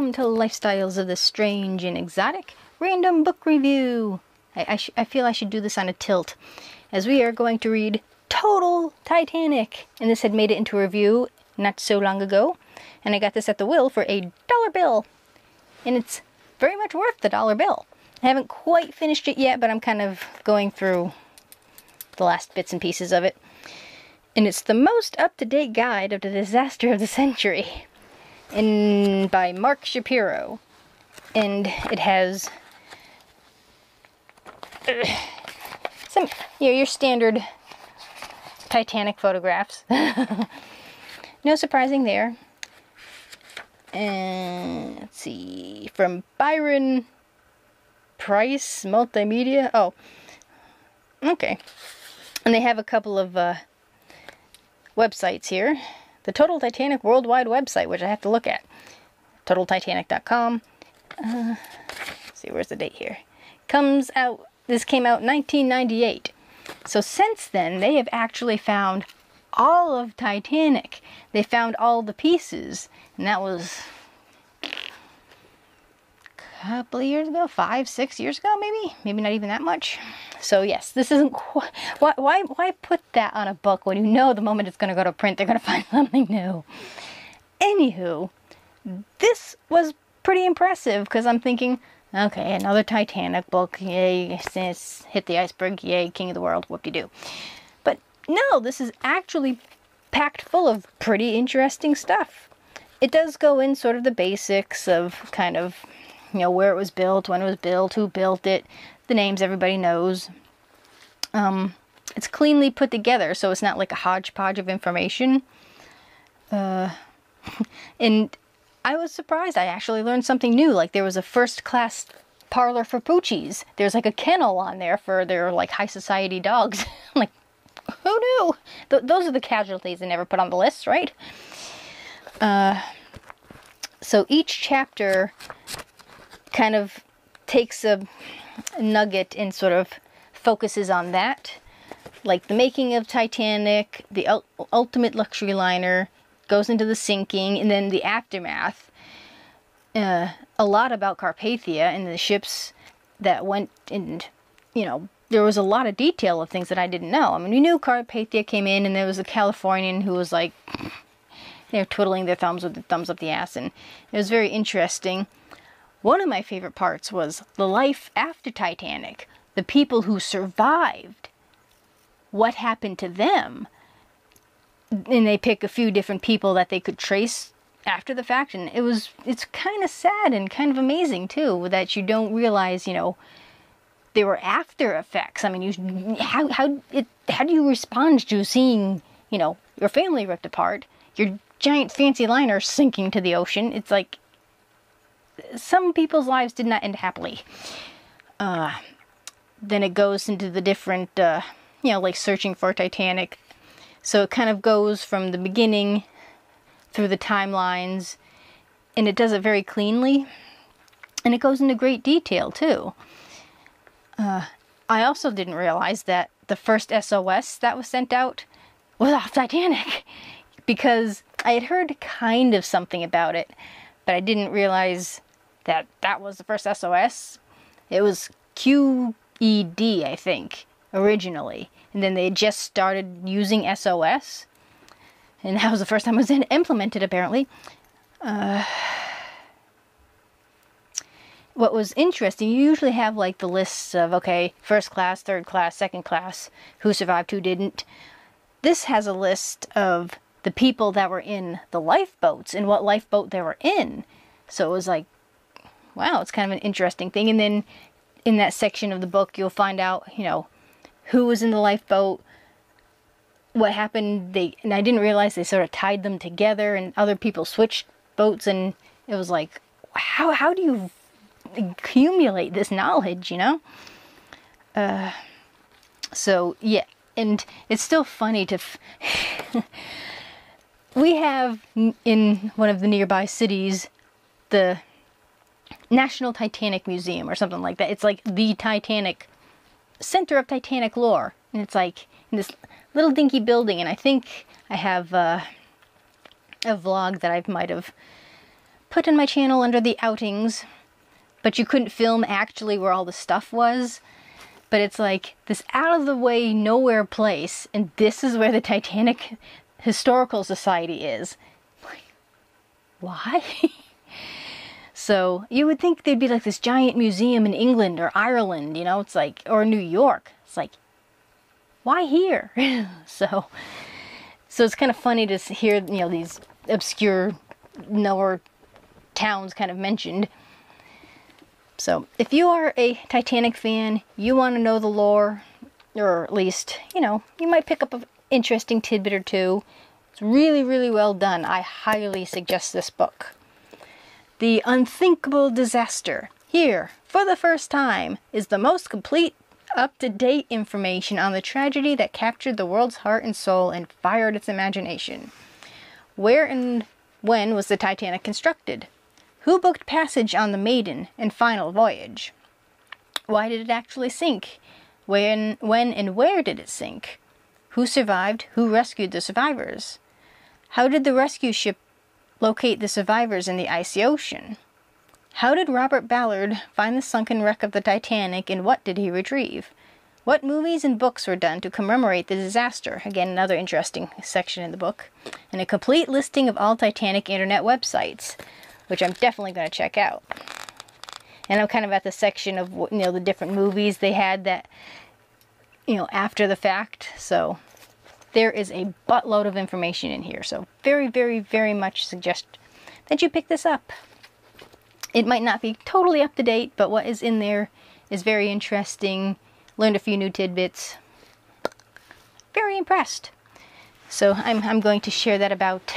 welcome to Lifestyles of the Strange and Exotic Random Book Review. I feel I should do this on a tilt, as we are going to read Total Titanic. And this had made it into a review not so long ago, and I got this at the Will for $1 bill. And it's very much worth the $1 bill. I haven't quite finished it yet, but I'm kind of going through the last bits and pieces of it. And it's the most up-to-date guide of the disaster of the century. And by Mark Shapiro. And it has some, your standard Titanic photographs. No surprising there. And let's see, from Byron Price Multimedia. Oh, okay. And they have a couple of websites here. The Total Titanic Worldwide website, which I have to look at. TotalTitanic.com. Let's see, where's the date here? This came out 1998. So since then, they have actually found all of Titanic. They found all the pieces. And that was a couple of years ago, 5, 6 years ago, maybe? Maybe not even that much. So yes, this isn't quite... Why put that on a book when you know the moment it's going to go to print, they're going to find something new? Anywho, this was pretty impressive, because I'm thinking, okay, another Titanic book, yay, since hit the iceberg, yay, king of the world, whoop-de-doo. But no, this is actually packed full of pretty interesting stuff. It does go in sort of the basics of kind of, where it was built, when it was built, who built it, the names everybody knows. It's cleanly put together, so it's not like a hodgepodge of information. And I was surprised. I actually learned something new. Like, there was a first-class parlor for poochies. There's like a kennel on there for their like high society dogs. I'm like, who knew? Those are the casualties they never put on the list, right? So each chapter kind of takes a nugget and sort of focuses on that. Like the making of Titanic, the ultimate luxury liner, goes into the sinking, and then the aftermath. A lot about Carpathia and the ships that went, and there was a lot of detail of things that I didn't know. I mean, we knew Carpathia came in, and there was a Californian who was like, twiddling their thumbs with the thumbs up the ass, and it was very interesting. One of my favorite parts was the life after Titanic. The people who survived. What happened to them? And they pick a few different people that they could trace after the fact. And it's kind of sad and kind of amazing, too, that you don't realize, there were after effects. I mean, how do you respond to seeing, your family ripped apart, your giant fancy liner sinking to the ocean? It's like, some people's lives did not end happily. Then it goes into the different, like searching for Titanic. So it kind of goes from the beginning through the timelines, and it does it very cleanly. And it goes into great detail, too. I also didn't realize that the first SOS that was sent out was off Titanic, because I had heard kind of something about it, but I didn't realize that was the first SOS. It was QED, I think, originally. And then they had just started using SOS. And that was the first time it was implemented, apparently. What was interesting, you usually have like the lists of, okay, first class, third class, second class, who survived, who didn't. This has a list of the people that were in the lifeboats and what lifeboat they were in. So it was like, wow, it's kind of an interesting thing. And then in that section of the book, you'll find out, who was in the lifeboat, what happened. And I didn't realize they sort of tied them together, and other people switched boats, and it was like, how do you accumulate this knowledge, So, yeah, and it's still funny to... We have in one of the nearby cities the National Titanic Museum or something like that. It's like the Titanic, center of Titanic lore. And it's like in this little dinky building. And I think I have a vlog that I might have put in my channel under the outings, but you couldn't film actually where all the stuff was. But it's like this out of the way nowhere place, and this is where the Titanic Historical Society is. Like, why? So you would think there'd be like this giant museum in England or Ireland, you know, it's like, or New York. It's like, why here? So it's kind of funny to hear, you know, these obscure nowhere towns kind of mentioned. So if you are a Titanic fan, you want to know the lore, or at least, you know, you might pick up an interesting tidbit or two. It's really, really well done. I highly suggest this book. The Unthinkable Disaster. Here, for the first time, is the most complete, up-to-date information on the tragedy that captured the world's heart and soul and fired its imagination. Where and when was the Titanic constructed? Who booked passage on the maiden and final voyage? Why did it actually sink? When and where did it sink? Who survived? Who rescued the survivors? How did the rescue ship locate the survivors in the icy ocean? How did Robert Ballard find the sunken wreck of the Titanic, and what did he retrieve? What movies and books were done to commemorate the disaster? Again, another interesting section in the book. And a complete listing of all Titanic internet websites, which I'm definitely going to check out. And I'm kind of at the section of, you know, the different movies they had that, you know, after the fact. So there is a buttload of information in here. So very, very, very much suggest that you pick this up. It might not be totally up to date, but what is in there is very interesting. Learned a few new tidbits. Very impressed. So I'm going to share that about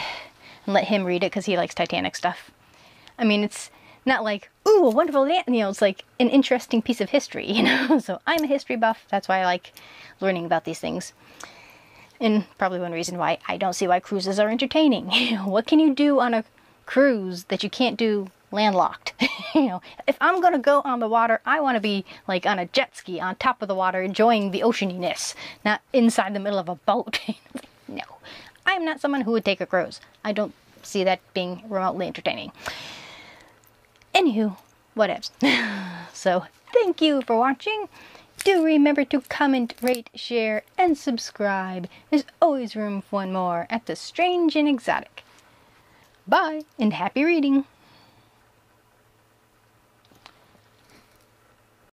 and let him read it because he likes Titanic stuff. I mean, it's not like, ooh, a wonderful, you know, it's like an interesting piece of history, you know. So I'm a history buff. That's why I like learning about these things. And probably one reason why I don't see why cruises are entertaining. You know, what can you do on a cruise that you can't do landlocked? You know, if I'm going to go on the water, I want to be like on a jet ski on top of the water, enjoying the oceaniness, not inside the middle of a boat. No, I'm not someone who would take a cruise. I don't see that being remotely entertaining. Anywho, whatevs. So, thank you for watching. Do remember to comment, rate, share, and subscribe. There's always room for one more at the Strange and Exotic. Bye, and happy reading!